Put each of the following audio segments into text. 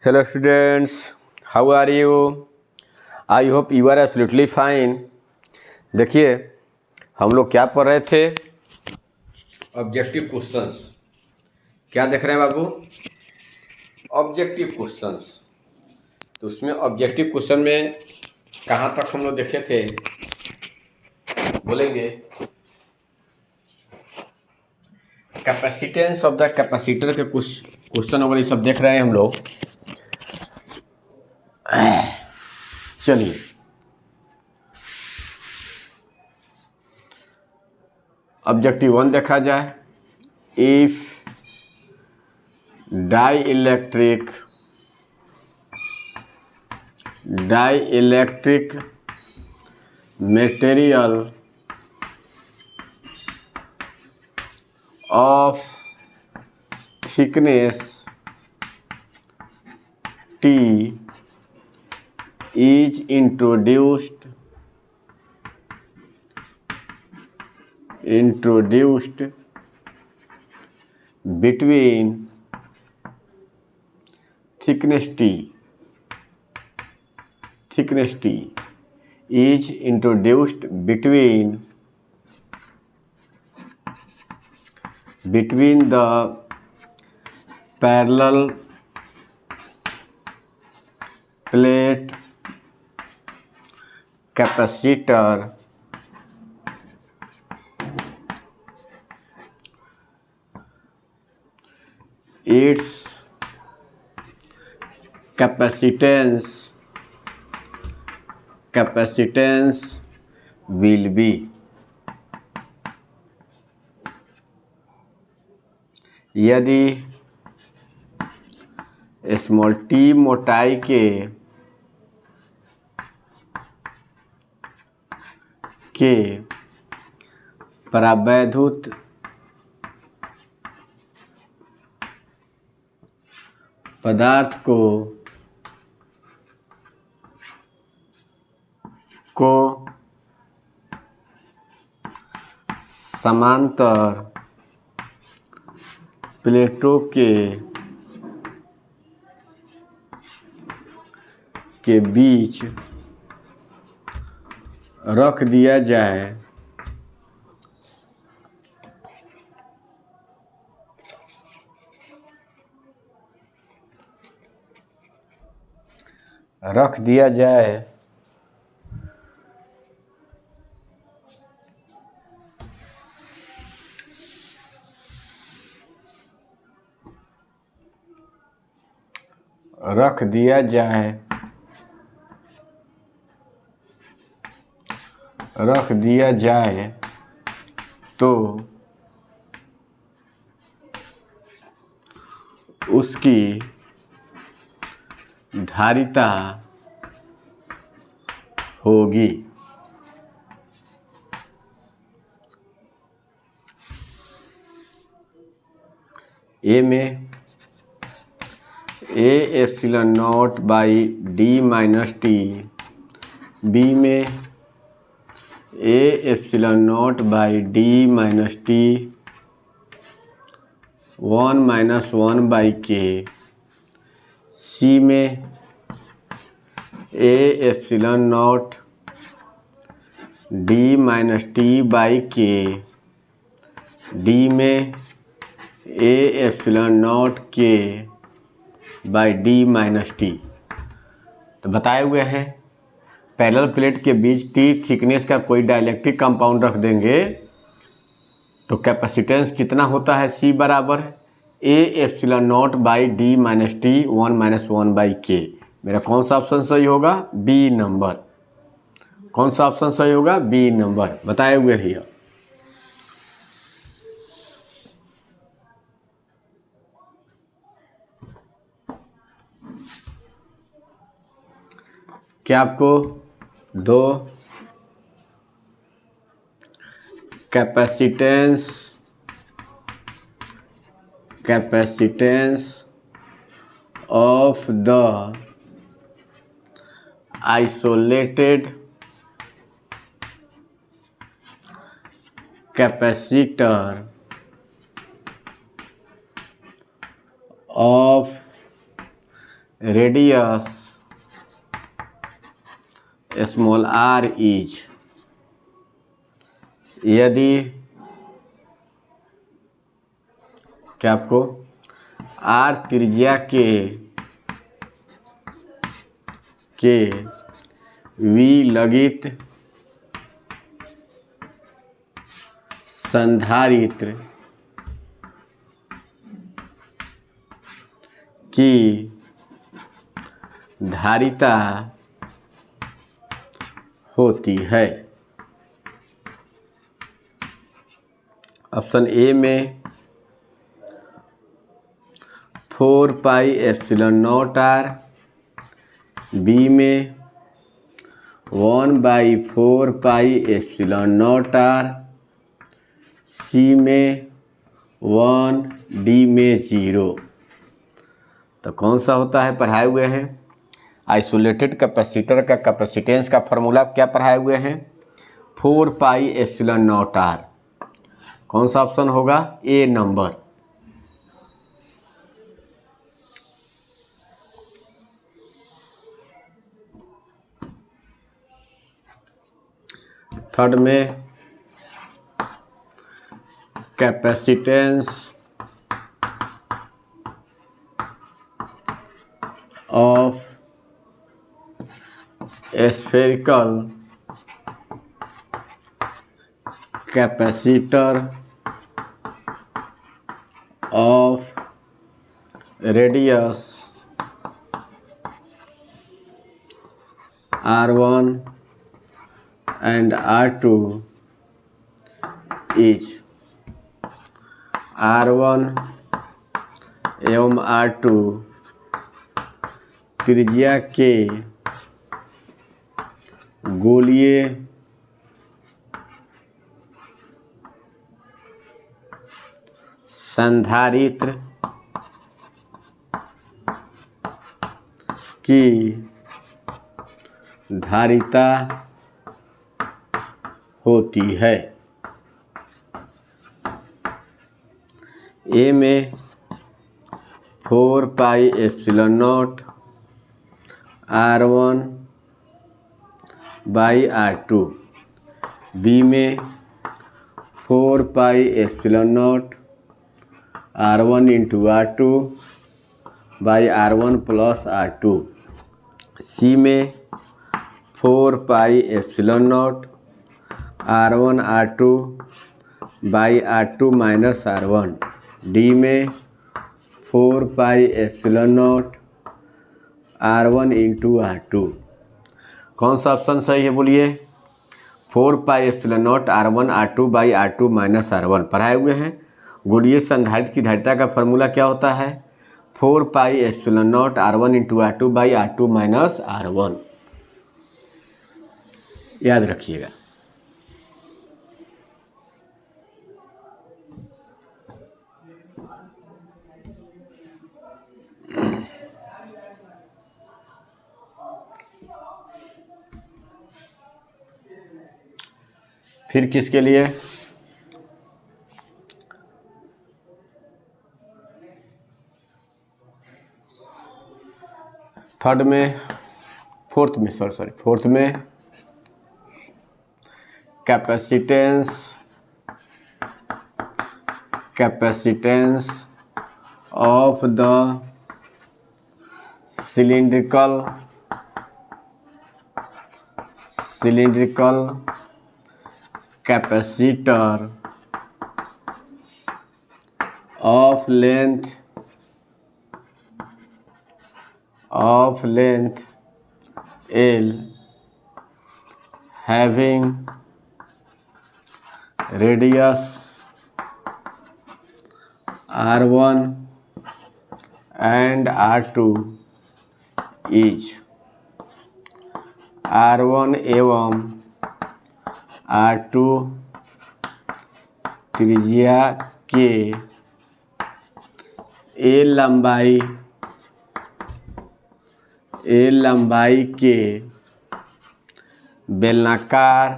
Hello students, how are you? I hope you are absolutely fine. देखिए हम लोग क्या पढ़ रहे थे? Objective questions. क्या देख रहे हैं बाबू? Objective questions. तो उसमें ऑब्जेक्टिव क्वेश्चन में कहाँ तक हम लोग देखे थे बोलेंगे। कैपेसिटेंस ऑफ द कैपेसिटर के कुछ क्वेश्चन वगैरह सब देख रहे हैं हम लोग। चलिए ऑब्जेक्टिव 1 देखा जाए। If dielectric material of thickness T is introduced between thickness T is introduced between the parallel plate capacitor its capacitance will be यदि स्मॉल टी मोटाई के परावैद्युत पदार्थ को समांतर प्लेटों के बीच रख दिया जाए तो उसकी धारिता होगी। ए में A epsilon naught by D minus T, B में A epsilon naught by D minus T 1 minus 1 by K, C में A epsilon naught D minus T by K, D में A epsilon naught K by D minus T. तो बताए हुए हैं parallel plate के बीच T thickness का कोई dielectric compound रख देंगे तो कैपेसिटेंस कितना होता है? सी बराबर A epsilon naught by D minus T 1 minus 1 by K. मेरा कौन सा ऑप्शन सही होगा? B number. कौन सा ऑप्शन सही होगा? बी नंबर बताए हुए हैं। क्या आपको दो capacitance of the isolated capacitor of radius small r is, यदि क्या आपको r त्रिज्या के विलगित संधारित्र की धारिता होती है। ऑप्शन ए में 4 pi epsilon naught R, B में 1/4 pi epsilon naught R, C में 1, डी में 0। तो कौन सा होता है पढ़ाए हुए हैं? आइसोलेटेड कैपेसिटर का कैपेसिटेंस का फॉर्मूला क्या पढ़ाए हुए हैं? 4 पाई एप्सिलॉन नॉट आर। कौन सा ऑप्शन होगा? ए नंबर। थर्ड में capacitance of spherical capacitor of radius R1 and R2 is R1 एवं R2 त्रिज्या के गोलीय संधारित्र की धारिता होती है। ए में 4 pi epsilon naught R1 by R2, B में 4 pi epsilon naught R1 into R2 by R1 plus R2, C में 4 pi epsilon naught R1 R2 by R2 minus R1, D में 4 pi epsilon naught R1 into R2। कौन सा option सही है बोलिए? 4 pi epsilon naught R1 R2 by R2 minus R1 पढ़ाए हुए हैं। गोलीय संधारित्र की धारिता का फॉर्मूला क्या होता है? 4 pi epsilon naught R1 into R2 by R2 minus R1। याद रखिएगा। फिर किसके लिए? थर्ड में फोर्थ में capacitance of the cylindrical capacitor of length L having radius R1 and R2 is R1 एवं R2 त्रिज्या के ए लंबाई के बेलनाकार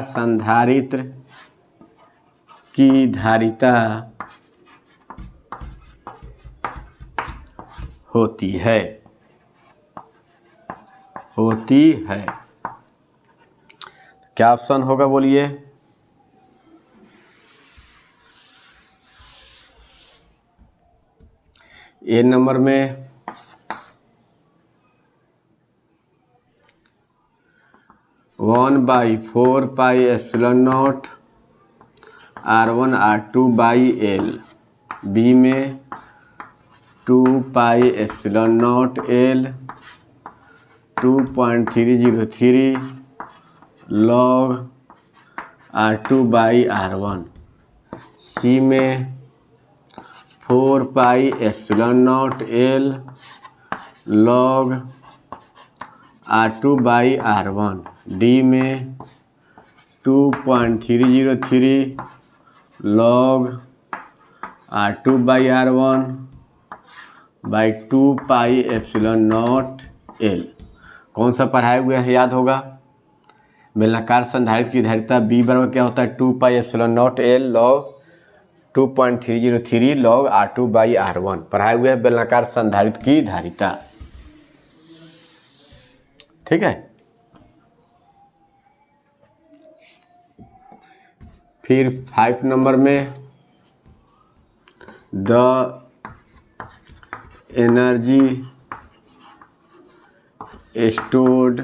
संधारित्र की धारिता होती है। क्या ऑप्शन होगा बोलिए? ए नंबर में 1/4πε0 R1 R2/L, बी में 2πε0L 2.303 log R2/R1, सी में 4πε0L log R2/R1, डी में 2.303 log R2/R1 बाई 2πε0L। कौन सा पढ़ाए हुए है याद होगा? बेलनाकार संधारित्र की धारिता B बराबर क्या होता है? 2πε0L log 2.303 log R2/R1 पढ़ाए हुए है बेलनाकार संधारित्र की धारिता। ठीक है। फिर 5 नंबर में the energy stored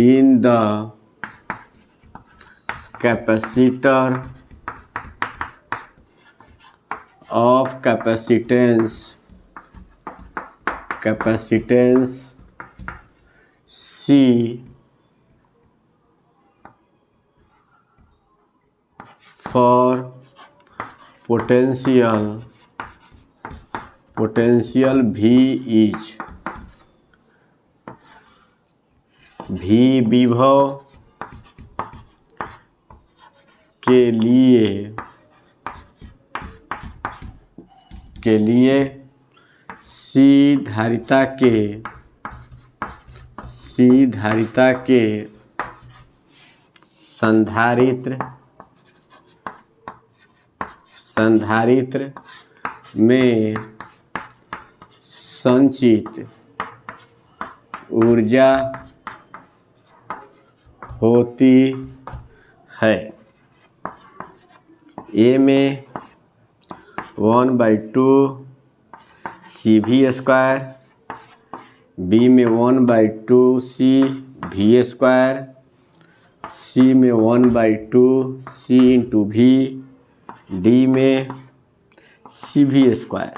in the capacitor of capacitance C for potential V is V विभव के लिए C धारिता के संधारित्र में संचित ऊर्जा होती है। ए में 1/2 CV², बी में 1/2 CV², सी में 1/2 C/V, डी में CV²।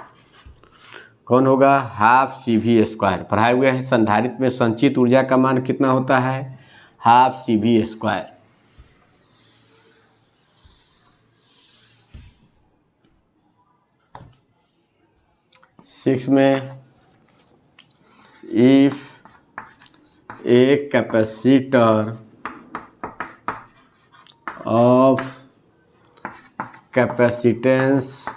कौन होगा? Half CV²। पढ़ाए हुए हैं संधारित्र में संचित ऊर्जा का मान कितना होता है? Half CV²। 6 में if a capacitor of capacitance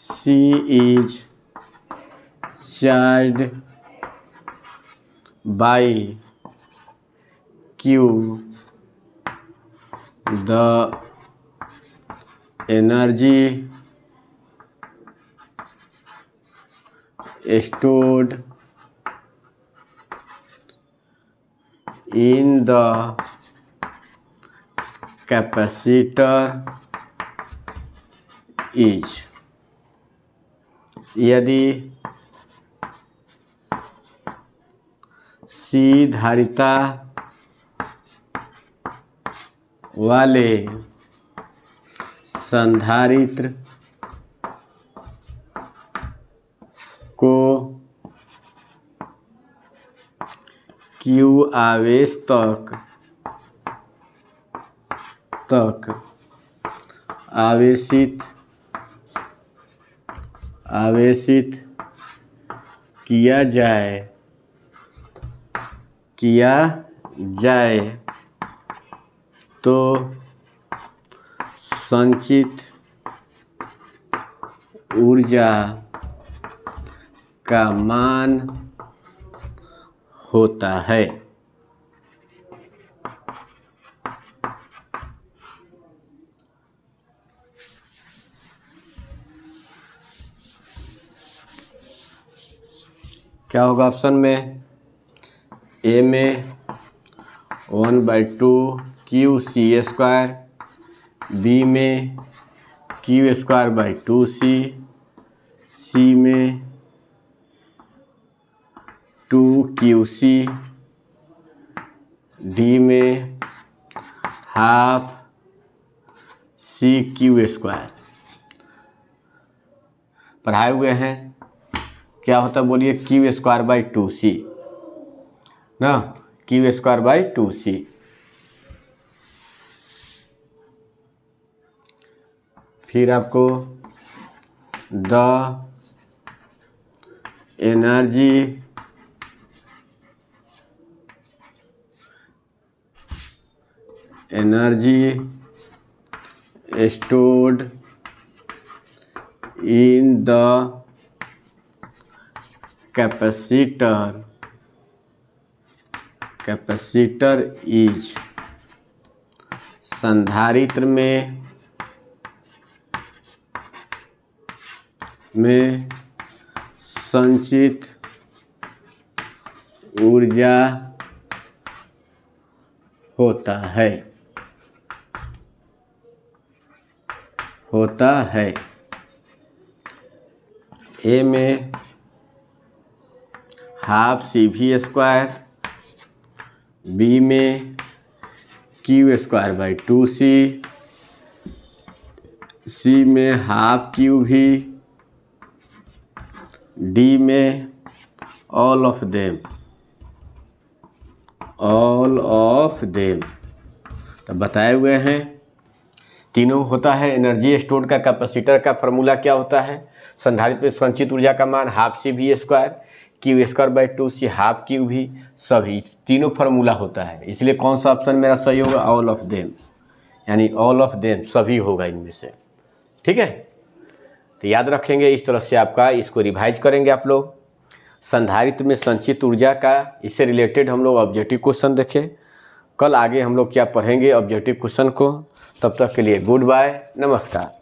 C is charged by Q, the energy stored in the capacitor is, यदि C धारिता वाले संधारित्र को Q आवेश तक आवेशित किया जाए तो संचित ऊर्जा का मान होता है क्या होगा ऑप्शन में? ए में 1/2 क्यू सी स्क्वायर, बी में क्यू स्क्वायर बाई 2c, सी में 2QC, डी में हाफ CQ स्क्वायर। पढ़ाए हुए हैं क्या होता है बोलिए? क्यू स्क्वायर बाई 2c ना, क्यू स्क्वायर बाई 2c। फिर आपको the energy stored in the capacitor is, संधारित्र में संचित ऊर्जा होता है। ए में हाफ CV स्क्वायर, बी में क्यू स्क्वायर बाई 2c, सी में हाफ QV, डी में ऑल ऑफ देम। तो बताए हुए हैं तीनों होता है। एनर्जी स्टोर्ड का कैपेसिटर का फॉर्मूला क्या होता है? संधारित्र में संचित ऊर्जा का मान half CV square, Q square by 2c, half QV, सभी तीनों फार्मूला होता है। इसलिए कौन सा ऑप्शन मेरा सही होगा? ऑल ऑफ देम, यानी ऑल ऑफ देम सभी होगा इनमें से। ठीक है, तो याद रखेंगे इस तरह से आपका इसको रिवाइज करेंगे आप लोग। संधारित्र में संचित ऊर्जा का, इससे रिलेटेड हम लोग ऑब्जेक्टिव क्वेश्चन देखें। कल आगे हम लोग क्या पढ़ेंगे ऑब्जेक्टिव क्वेश्चन को। तब तक के लिए गुड बाय, नमस्कार।